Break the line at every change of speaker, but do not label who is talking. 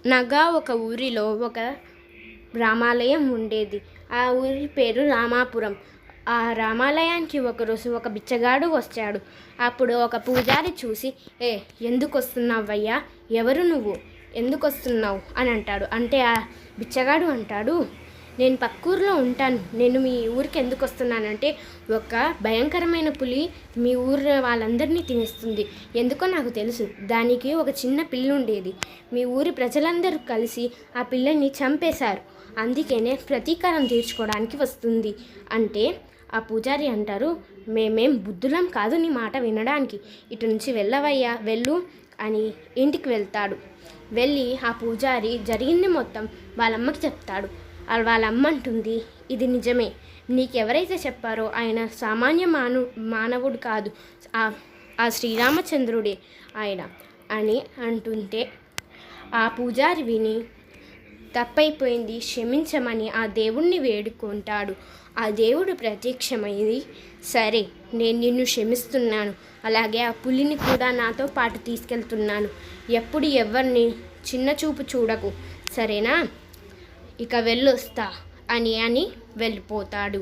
అనగా ఒక ఊరిలో ఒక రామాలయం ఉండేది. ఆ ఊరి పేరు రామాపురం. ఆ రామాలయానికి ఒకరోజు ఒక బిచ్చగాడు వచ్చాడు. అప్పుడు ఒక పూజారి చూసి, ఎందుకు వస్తున్నావయ్యా, ఎవరు నువ్వు, ఎందుకు వస్తున్నావు అని అంటాడు. అంటే ఆ బిచ్చగాడు అంటాడు, నేను పక్కూరులో ఉంటాను, నేను మీ ఊరికి ఎందుకు వస్తున్నానంటే ఒక భయంకరమైన పులి మీ ఊరు వాళ్ళందరినీ తినేస్తుంది. ఎందుకో నాకు తెలుసు. దానికి ఒక చిన్న పిల్ల ఉండేది. మీ ఊరి ప్రజలందరూ కలిసి ఆ పిల్లని చంపేశారు. అందుకనే ప్రతీకారం తీర్చుకోవడానికి వస్తుంది అంటే ఆ పూజారి అంటారు, మేమేం బుద్ధులం కాదు నీ మాట వినడానికి, ఇటు నుంచి వెళ్ళవయ్యా, వెళ్ళు అని ఇంటికి వెళ్తాడు. వెళ్ళి ఆ పూజారి జరిగింది మొత్తం వాళ్ళమ్మకి చెప్తాడు. వాళ్ళ అమ్మ అంటుంది, ఇది నిజమే, నీకెవరైతే చెప్పారో ఆయన సామాన్య మానవుడు కాదు, ఆ శ్రీరామచంద్రుడే ఆయన అని అంటుంటే ఆ పూజారి విని తప్పైపోయింది క్షమించమని ఆ దేవుణ్ణి వేడుకుంటాడు. ఆ దేవుడు ప్రత్యక్షమైంది, సరే నేను నిన్ను క్షమిస్తున్నాను, అలాగే ఆ పులిని కూడా నాతో పాటు తీసుకెళ్తున్నాను, ఎప్పుడు ఎవరిని చిన్న చూపు చూడకు, సరేనా, ఇక వెళ్ళొస్తా అని వెళ్ళిపోతాడు.